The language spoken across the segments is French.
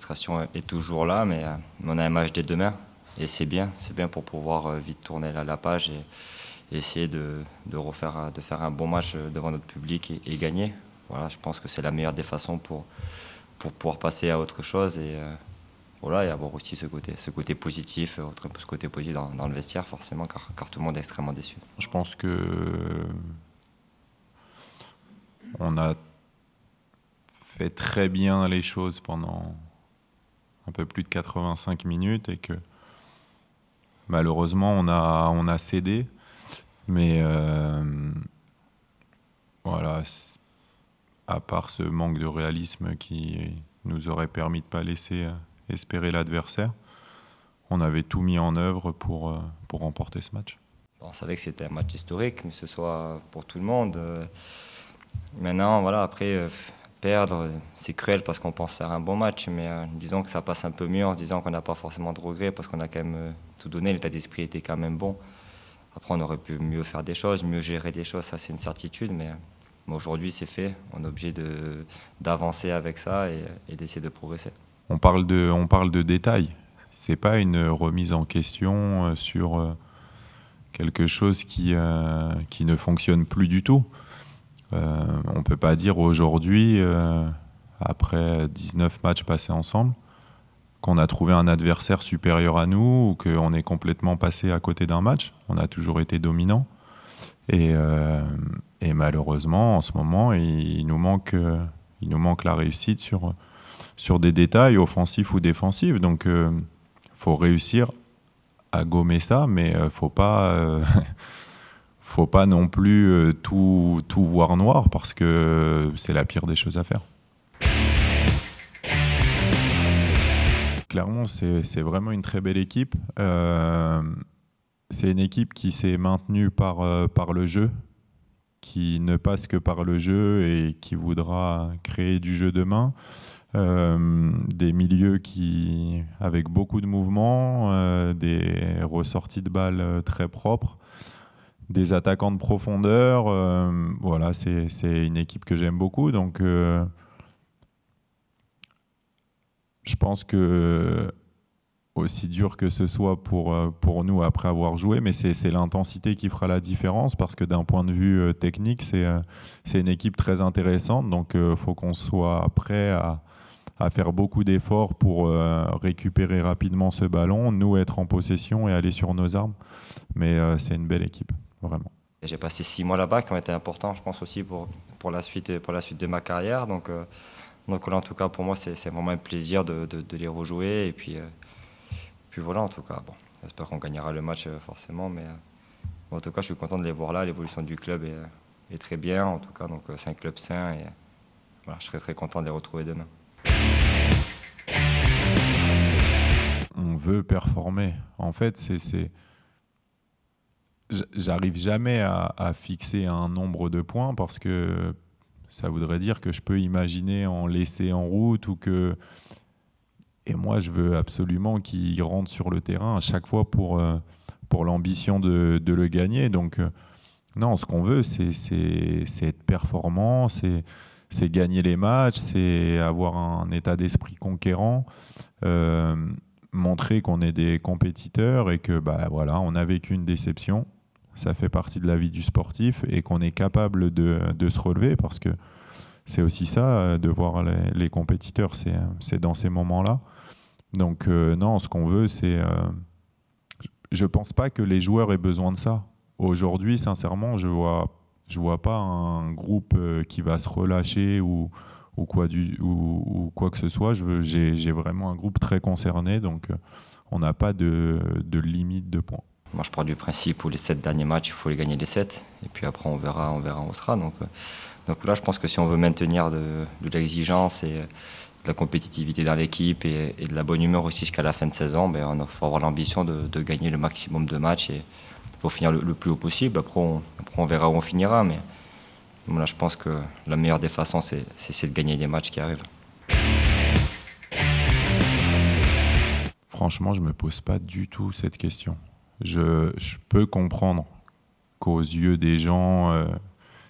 frustration est toujours là, mais on a un match dès demain et c'est bien pour pouvoir vite tourner la page et essayer de faire un bon match devant notre public et gagner. Voilà, je pense que c'est la meilleure des façons pour pouvoir passer à autre chose et voilà, et avoir aussi ce côté positif, ce côté positif dans le vestiaire forcément, car tout le monde est extrêmement déçu. Je pense que on a fait très bien les choses pendant un peu plus de 85 minutes et que malheureusement on a cédé, mais voilà, à part ce manque de réalisme qui nous aurait permis de ne pas laisser espérer l'adversaire, on avait tout mis en œuvre pour remporter ce match. On savait que c'était un match historique, que ce soit pour tout le monde. Maintenant, voilà, après, perdre, c'est cruel parce qu'on pense faire un bon match, mais disons que ça passe un peu mieux en se disant qu'on n'a pas forcément de regrets parce qu'on a quand même tout donné, l'état d'esprit était quand même bon. Après, on aurait pu mieux faire des choses, mieux gérer des choses, ça c'est une certitude, mais aujourd'hui c'est fait, on est obligé d'avancer avec ça et d'essayer de progresser. On parle de détails, c'est pas une remise en question sur quelque chose qui ne fonctionne plus du tout. On ne peut pas dire aujourd'hui, après 19 matchs passés ensemble, qu'on a trouvé un adversaire supérieur à nous ou qu'on est complètement passé à côté d'un match. On a toujours été dominant. Et malheureusement, en ce moment, il nous manque la réussite sur des détails offensifs ou défensifs. Donc, faut réussir à gommer ça, mais faut pas non plus tout voir noir parce que c'est la pire des choses à faire. Clairement, c'est vraiment une très belle équipe. C'est une équipe qui s'est maintenue par le jeu, qui ne passe que par le jeu et qui voudra créer du jeu demain. Des milieux avec beaucoup de mouvements, des ressorties de balles très propres, des attaquants de profondeur. Voilà, c'est une équipe que j'aime beaucoup. Donc, je pense que, aussi dur que ce soit pour nous après avoir joué, mais c'est l'intensité qui fera la différence parce que d'un point de vue technique, c'est une équipe très intéressante. Donc, il faut qu'on soit prêt à faire beaucoup d'efforts pour récupérer rapidement ce ballon, nous être en possession et aller sur nos armes. Mais c'est une belle équipe, vraiment. J'ai passé 6 mois là-bas qui ont été importants, je pense aussi pour la suite de ma carrière. Donc là, en tout cas, pour moi, c'est vraiment un plaisir de les rejouer. Et puis voilà, en tout cas, bon, j'espère qu'on gagnera le match forcément. Mais en tout cas, je suis content de les voir là. L'évolution du club est très bien. En tout cas, donc c'est un club sain. Et voilà, je serai très content de les retrouver demain. On veut performer. En fait, j'arrive jamais à fixer un nombre de points parce que ça voudrait dire que je peux imaginer en laisser en route ou que... Et moi, je veux absolument qu'ils rentrent sur le terrain à chaque fois pour l'ambition de le gagner. Donc, non, ce qu'on veut, c'est être performant, c'est gagner les matchs, c'est avoir un état d'esprit conquérant, montrer qu'on est des compétiteurs et que voilà, on a vécu une déception. Ça fait partie de la vie du sportif et qu'on est capable de se relever parce que c'est aussi ça, de voir les compétiteurs, c'est dans ces moments-là. Donc non, ce qu'on veut, c'est... je pense pas que les joueurs aient besoin de ça. Aujourd'hui, sincèrement, je vois pas un groupe qui va se relâcher ou quoi que ce soit. J'ai vraiment un groupe très concerné, donc on n'a pas de limite de points. Moi, je pars du principe où les 7 derniers matchs, il faut les gagner les 7. Et puis après, on verra où on sera. Donc là, je pense que si on veut maintenir de l'exigence et de la compétitivité dans l'équipe et de la bonne humeur aussi jusqu'à la fin de saison, il faut avoir l'ambition de gagner le maximum de matchs et pour finir le plus haut possible. Après, on verra où on finira. Mais là, je pense que la meilleure des façons, c'est de gagner les matchs qui arrivent. Franchement, je ne me pose pas du tout cette question. Je peux comprendre qu'aux yeux des gens,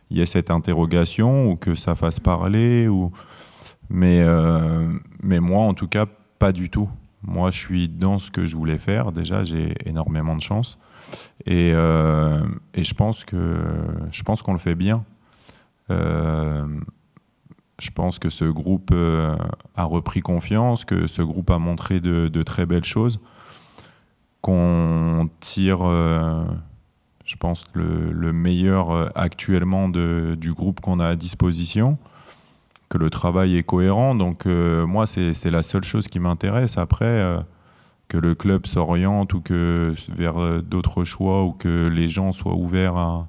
il y ait cette interrogation ou que ça fasse parler. Mais moi, en tout cas, pas du tout. Moi, je suis dans ce que je voulais faire. Déjà, j'ai énormément de chance. Et je pense qu'on le fait bien. Je pense que ce groupe a repris confiance, que ce groupe a montré de très belles choses, qu'on tire, je pense, le meilleur actuellement du groupe qu'on a à disposition, que le travail est cohérent. Donc moi, c'est la seule chose qui m'intéresse. Après, que le club s'oriente ou que vers d'autres choix ou que les gens soient ouverts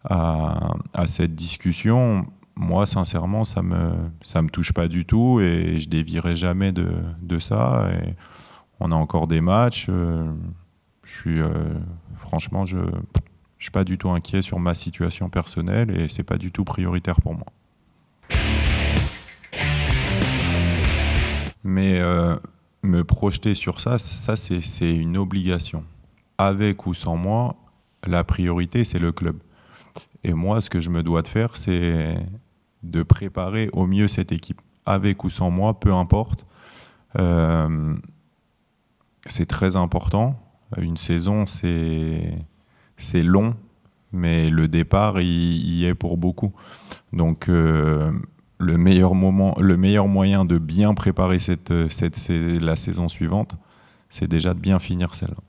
à cette discussion, moi, sincèrement, ça me touche pas du tout et je dévierai jamais de ça. Et on a encore des matchs. Franchement, je suis pas du tout inquiet sur ma situation personnelle et c'est pas du tout prioritaire pour moi. Mais me projeter sur ça c'est une obligation. Avec ou sans moi, la priorité, c'est le club. Et moi, ce que je me dois de faire, c'est de préparer au mieux cette équipe. Avec ou sans moi, peu importe. C'est très important. Une saison, c'est long, mais le départ, il y est pour beaucoup. Donc, le meilleur moyen de bien préparer la saison suivante, c'est déjà de bien finir celle-là.